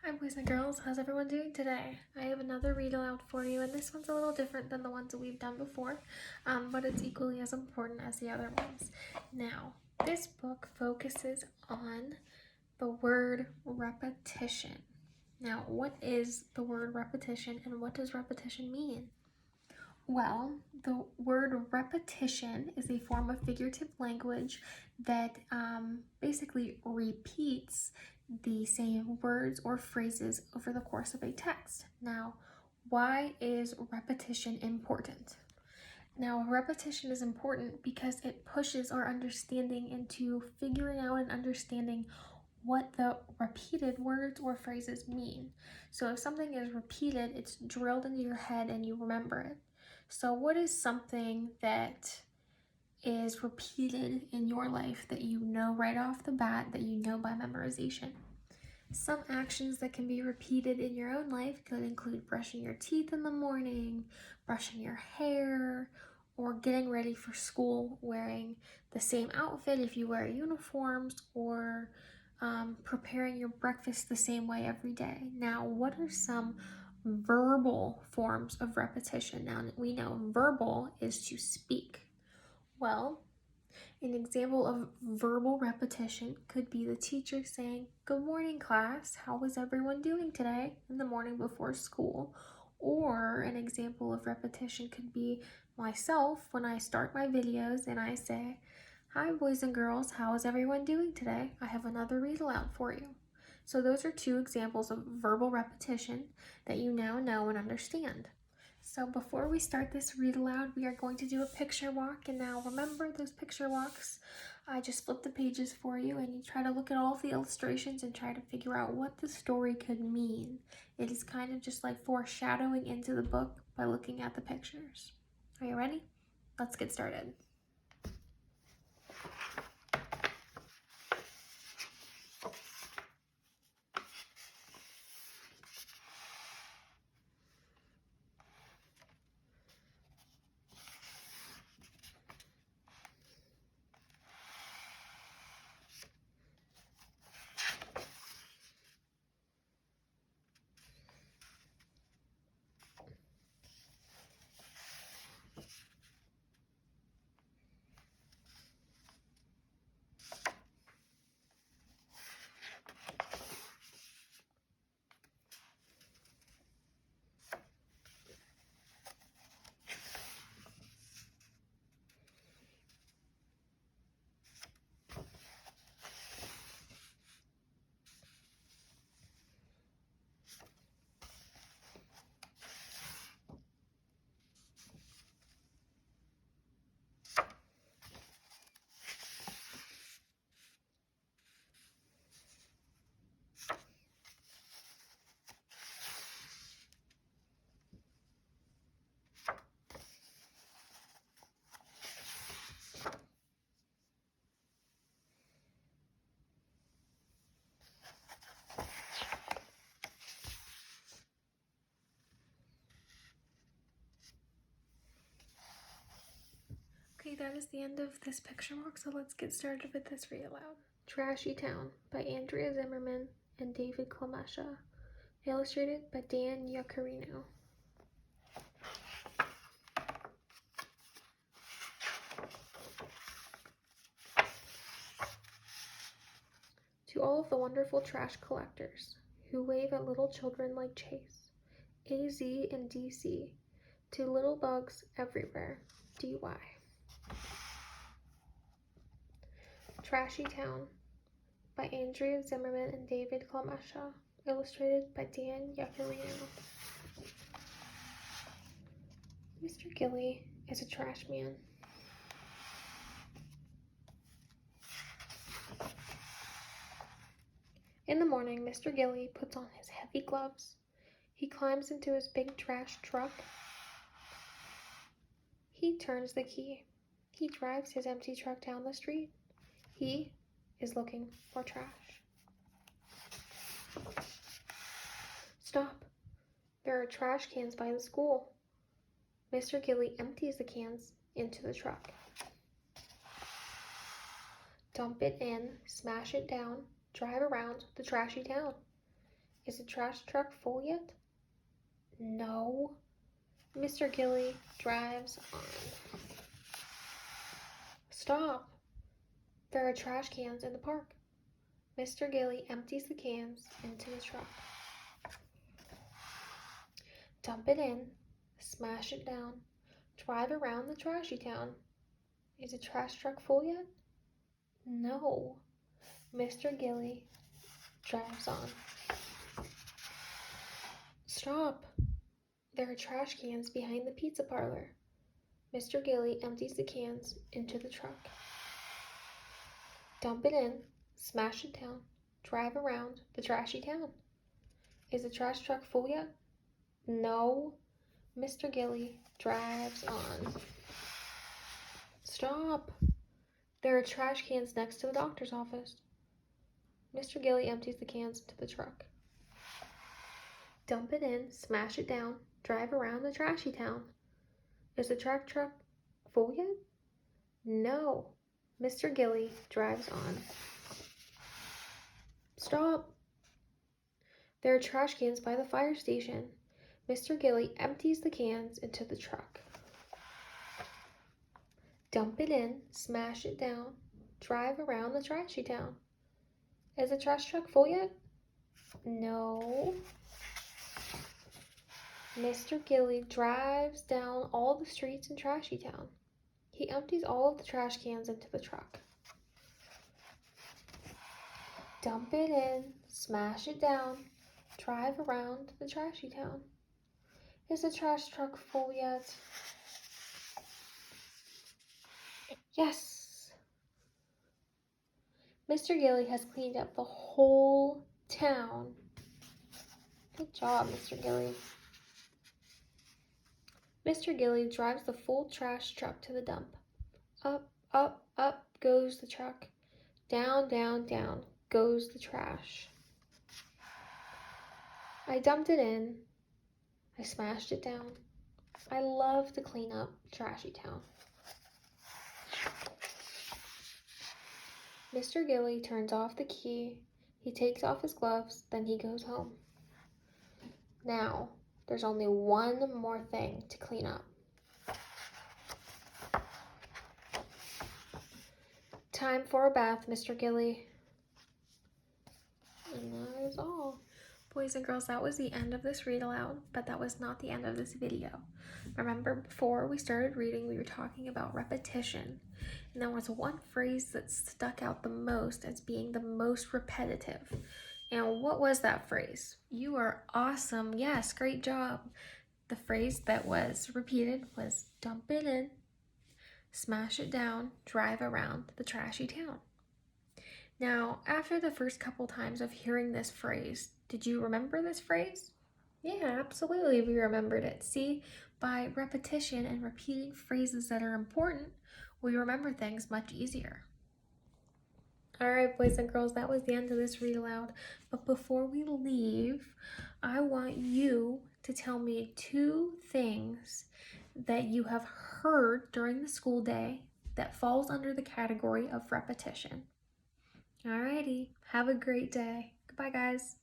Hi boys and girls, how's everyone doing today? I have another read aloud for you, and this one's a little different than the ones that we've done before, but it's equally as important as the other ones. Now, this book focuses on the word repetition. Now, what is the word repetition and what does repetition mean? Well, the word repetition is a form of figurative language that basically repeats the same words or phrases over the course of a text. Now, why is repetition important? Now, repetition is important because it pushes our understanding into figuring out and understanding what the repeated words or phrases mean. So if something is repeated, it's drilled into your head and you remember it. So what is something that is repeated in your life that you know right off the bat, that you know by memorization? Some actions that can be repeated in your own life could include brushing your teeth in the morning, brushing your hair, or getting ready for school, wearing the same outfit if you wear uniforms, or preparing your breakfast the same way every day. Now, what are some verbal forms of repetition? Now, we know verbal is to speak. Well, an example of verbal repetition could be the teacher saying, "Good morning, class. How is everyone doing today?" in the morning before school. Or an example of repetition could be myself when I start my videos and I say, "Hi, boys and girls. How is everyone doing today? I have another read aloud for you." So those are two examples of verbal repetition that you now know and understand. So before we start this read aloud, we are going to do a picture walk. And now remember those picture walks. I just flip the pages for you and you try to look at all of the illustrations and try to figure out what the story could mean. It is kind of just like foreshadowing into the book by looking at the pictures. Are you ready? Let's get started. Okay, that is the end of this picture walk, so let's get started with this read aloud. Trashy Town by Andrea Zimmerman and David Klemesha. Illustrated by Dan Yacarino. To all of the wonderful trash collectors who wave at little children like Chase, AZ and DC, to little bugs everywhere, DY. Trashy Town by Andrea Zimmerman and David Klemesha. Illustrated by Dan Yacarino. Mr. Gilly is a trash man. In the morning, Mr. Gilly puts on his heavy gloves. He climbs into his big trash truck. He turns the key. He drives his empty truck down the street. He is looking for trash. Stop! There are trash cans by the school. Mr. Gilly empties the cans into the truck. Dump it in, smash it down, drive around the trashy town. Is the trash truck full yet? No. Mr. Gilly drives on. Stop! There are trash cans in the park. Mr. Gilly empties the cans into the truck. Dump it in, smash it down, drive around the trashy town. Is the trash truck full yet? No. Mr. Gilly drives on. Stop! There are trash cans behind the pizza parlor. Mr. Gilly empties the cans into the truck. Dump it in, smash it down, drive around the trashy town. Is the trash truck full yet? No. Mr. Gilly drives on. Stop! There are trash cans next to the doctor's office. Mr. Gilly empties the cans into the truck. Dump it in, smash it down, drive around the trashy town. Is the trash truck full yet? No. Mr. Gilly drives on. Stop! There are trash cans by the fire station. Mr. Gilly empties the cans into the truck. Dump it in, smash it down, drive around the trashy town. Is the trash truck full yet? No. Mr. Gilly drives down all the streets in Trashy Town. He empties all of the trash cans into the truck. Dump it in, smash it down, drive around the Trashy Town. Is the trash truck full yet? Yes! Mr. Gilly has cleaned up the whole town. Good job, Mr. Gilly. Mr. Gilly drives the full trash truck to the dump. Up, up, up goes the truck. Down, down, down goes the trash. I dumped it in. I smashed it down. I love to clean up Trashy Town. Mr. Gilly turns off the key. He takes off his gloves, then he goes home. Now, there's only one more thing to clean up. Time for a bath, Mr. Gilly. And that is all. Boys and girls, that was the end of this read aloud, but that was not the end of this video. Remember, before we started reading, we were talking about repetition. And there was one phrase that stuck out the most as being the most repetitive. And what was that phrase? You are awesome. Yes, great job. The phrase that was repeated was dump it in, smash it down, drive around the trashy town. Now, after the first couple times of hearing this phrase, did you remember this phrase? Yeah, absolutely, we remembered it. See, by repetition and repeating phrases that are important, we remember things much easier. All right, boys and girls, that was the end of this read aloud. But before we leave, I want you to tell me 2 things that you have heard during the school day that falls under the category of repetition. Alrighty, have a great day. Goodbye, guys.